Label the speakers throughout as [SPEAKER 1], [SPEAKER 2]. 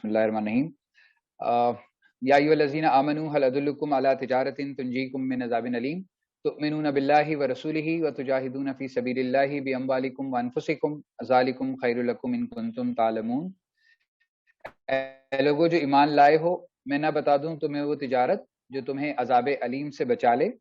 [SPEAKER 1] बिस्मिल्लाहिर्रहमानिर्रहीम। या अय्युहल्लज़ीना आमनू हल अदुल्लुकुम अला तिजारतिन तुंजीकुम मिन अज़ाबिन अलीम तु'मिनूना बिल्लाहि व रसूलिहि व तुजाहिदूना फी सबीलिल्लाहि बि अम्वालिकुम व अनफुसिकुम ज़ालिकुम खैरुल लकुम इन कुंतुम तालमून। ऐ लोगो जो ईमान लाए हो, मैं ना बता दूं तुम्हें वो तिजारत जो तुम्हें अज़ाब अलीम से बचा ले।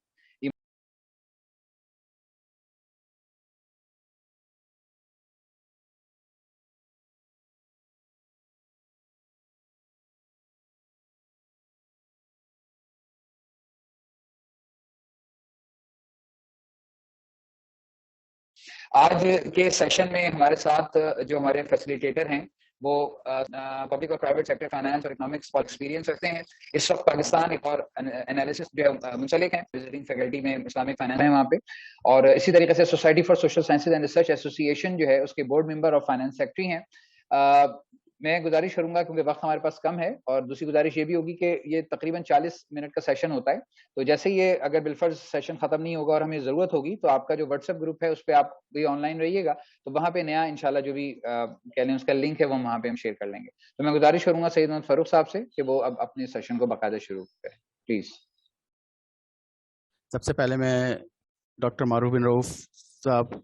[SPEAKER 1] आज के सेशन में हमारे साथ जो हमारे फैसिलिटेटर हैं वो पब्लिक और प्राइवेट सेक्टर फाइनेंस और इकोनॉमिक्स और एक्सपीरियंस रखते हैं। इस वक्त पाकिस्तान एक और एनालिसिस जो है मुंसलिक हैं, विजिटिंग फैकल्टी में इस्लामिक फाइनेंस है वहाँ पे, और इसी तरीके से society for social sciences and research association जो है उसके बोर्ड मेंबर और फाइनेंस सेक्रेटरी हैं। मैं गुजारिश करूंगा क्योंकि वक्त हमारे पास कम है, और दूसरी गुजारिश ये भी होगी कि ये तकरीबन 40 मिनट का सेशन होता है, तो जैसे ये अगर बिलफर्ज सेशन खत्म नहीं होगा और हमें जरूरत होगी तो आपका जो व्हाट्सएप ग्रुप है उस पर आप भी ऑनलाइन रहिएगा, तो वहां पे नया इंशाल्लाह जो भी कह लें उसका लिंक है वो वहां पे हम शेयर कर लेंगे। तो मैं गुजारिश करूंगा सैयद मोहम्मद फारूक साहब से कि वो अब अपने सेशन को बाकायदा शुरू करें, प्लीज।
[SPEAKER 2] सबसे पहले मैं डॉक्टर मारूफ बिन रऊफ साहब,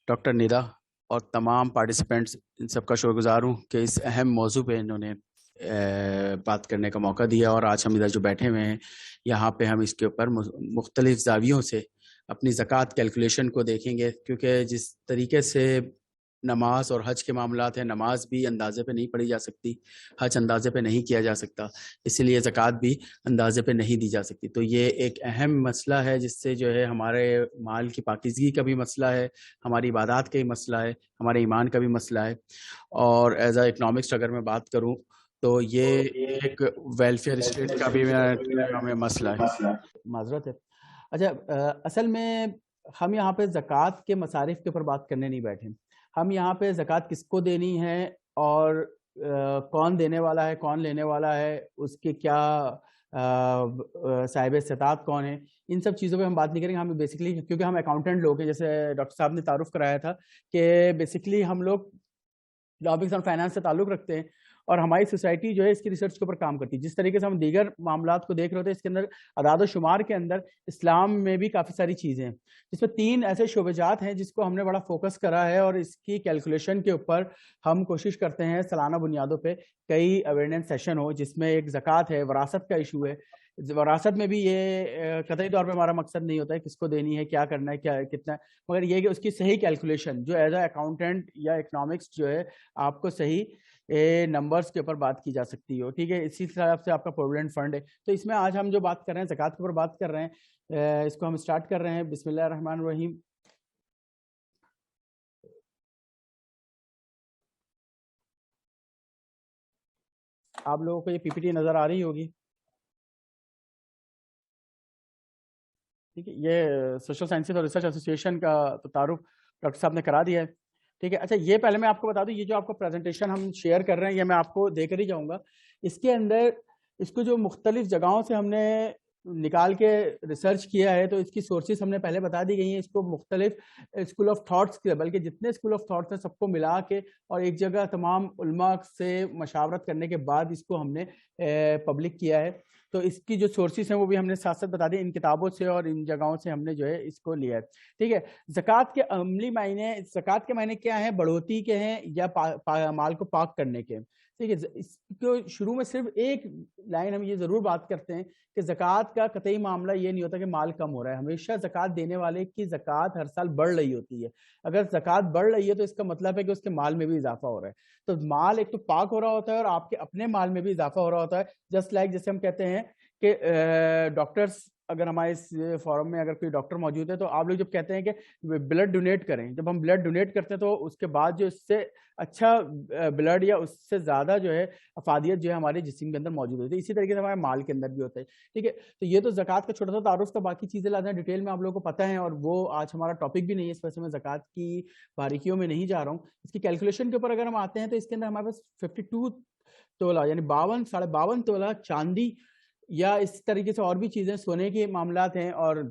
[SPEAKER 2] डॉक्टर निदा और तमाम पार्टिसिपेंट्स इन सब का शुक्रगुजार हूँ कि इस अहम मौजू पे इन्होंने बात करने का मौका दिया। और आज हम इधर जो बैठे हुए हैं यहाँ पे हम इसके ऊपर मुख्तलिफ ज़ावियों से अपनी ज़कात कैलकुलेशन को देखेंगे, क्योंकि जिस तरीके से नमाज और हज के मामलात हैं, नमाज भी अंदाजे पे नहीं पढ़ी जा सकती, हज अंदाजे पे नहीं किया जा सकता, इसीलिए ज़कात भी अंदाजे पे नहीं दी जा सकती। तो ये एक अहम मसला है जिससे जो है हमारे माल की पाकीज़गी का भी मसला है, हमारी इबादत का भी मसला है, हमारे ईमान का भी मसला है। और एज अ इकनॉमिक्स अगर मैं बात करूँ तो ये एक वेलफेयर स्टेट का भी हमें मसला है, माजरत है। अच्छा, असल में हम यहाँ पे ज़कात के मसारिफ के ऊपर बात करने नहीं बैठे, हम यहाँ पे ज़कात किसको देनी है और कौन देने वाला है, कौन लेने वाला है, उसके क्या साहिब इस्तात कौन है, इन सब चीज़ों पे हम बात नहीं करेंगे। हम बेसिकली, क्योंकि हम अकाउंटेंट लोग हैं, जैसे डॉक्टर साहब ने तारुफ कराया था कि बेसिकली हम लोग इकोनॉमिक्स और फाइनेंस से ताल्लुक़ रखते हैं, और हमारी सोसाइटी जो है इसकी रिसर्च के ऊपर काम करती है। जिस तरीके से हम दीगर मामलात को देख रहे होते हैं, इसके अंदर अदाद शुमार के अंदर इस्लाम में भी काफ़ी सारी चीज़ें हैं, जिसमें 3 ऐसे शोबेजात हैं जिसको हमने बड़ा फोकस करा है, और इसकी कैलकुलेशन के ऊपर हम कोशिश करते हैं सालाना बुनियादों पे कई अवेयरनेस सेशन हो, जिसमें एक ज़कात है, वरासत का इशू है। वरासत में भी ये कतई तौर पे हमारा मकसद नहीं होता है किसको देनी है, क्या करना है, क्या कितना, मगर ये कि उसकी सही कैलकुलेशन जो एज अ अकाउंटेंट या इकोनॉमिक्स जो है आपको सही नंबर्स के ऊपर बात की जा सकती हो, ठीक है। इसी हिसाब से आपका प्रोविडेंट फंड है। तो इसमें आज हम जो बात कर रहे हैं ज़कात के ऊपर बात कर रहे हैं, इसको हम स्टार्ट कर रहे हैं। बिस्मिल्लाहिर्रहमानिर्रहीम। आप लोगों को ये पीपीटी नजर आ रही होगी, ठीक है। ये सोशल साइंसेज और रिसर्च एसोसिएशन का तो तारुफ डॉक्टर साहब ने करा दिया है, ठीक है। अच्छा, ये पहले मैं आपको बता दूं, ये जो आपको प्रेजेंटेशन हम शेयर कर रहे हैं ये मैं आपको देकर ही जाऊंगा। इसके अंदर इसको जो मुख्तलिफ जगहों से हमने निकाल के रिसर्च किया है, तो इसकी सोर्सेज हमने पहले बता दी गई हैं। इसको मुख्तलिफ स्कूल ऑफ थाट्स के, बल्कि जितने स्कूल ऑफ थाट्स हैं सबको मिला के और एक जगह तमाम उलमा से मशावरत करने के बाद इसको हमने पब्लिक किया है। तो इसकी जो सोर्सेज हैं वो भी हमने साथ साथ बता दी, इन किताबों से और इन जगहों से हमने जो है इसको लिया है, ठीक है। ज़कात के अमली मायने, ज़कात के मायने क्या हैं? बढ़ोतरी के हैं या माल को पाक करने के, ठीक है। इसको शुरू में सिर्फ एक लाइन हम ये जरूर बात करते हैं कि ज़कात का कतई मामला ये नहीं होता कि माल कम हो रहा है। हमेशा ज़कात देने वाले की ज़कात हर साल बढ़ रही होती है। अगर ज़कात बढ़ रही है तो इसका मतलब है कि उसके माल में भी इजाफा हो रहा है। तो माल एक तो पाक हो रहा होता है और आपके अपने माल में भी इजाफा हो रहा होता है। जस्ट लाइक जैसे हम कहते हैं कि डॉक्टर्स, अगर हमारे इस फॉरम में अगर कोई डॉक्टर मौजूद है तो आप लोग जब कहते हैं कि ब्लड डोनेट करें, जब हम ब्लड डोनेट करते हैं तो उसके बाद जो इससे अच्छा ब्लड या उससे ज़्यादा जो है अफादियत जो है हमारे जिस्म के अंदर मौजूद होती है, इसी तरीके से हमारे माल के अंदर भी होता है, ठीक है। तो ये तो ज़कात का छोटा सा तारुफ था, बाकी चीज़ें ज़्यादा डिटेल में आप लोगों को पता है और वो आज हमारा टॉपिक भी नहीं है, इस वजह से मैं ज़कात की बारीकियों में नहीं जा रहा हूँ। इसकी कैलकुलेशन के ऊपर अगर हम आते हैं तो इसके अंदर हमारे पास 52 तोला यानी 52 साढ़े 52 तोला चांदी या इस तरीके से और भी चीज़ें सोने के मामलात हैं और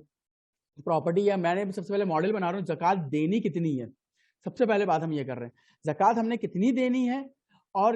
[SPEAKER 2] प्रॉपर्टी, या मैंने भी सबसे पहले मॉडल बना रहा हूँ ज़कात देनी कितनी है। सबसे पहले बात हम ये कर रहे हैं ज़कात हमने कितनी देनी है और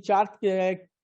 [SPEAKER 2] 4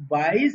[SPEAKER 2] 22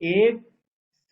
[SPEAKER 2] 1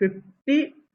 [SPEAKER 2] 50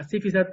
[SPEAKER 2] 80%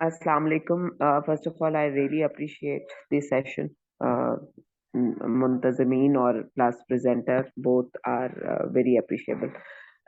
[SPEAKER 3] Assalamu alaikum. First of all, I really appreciate this session. Muntazameen or plus presenter both are very appreciable.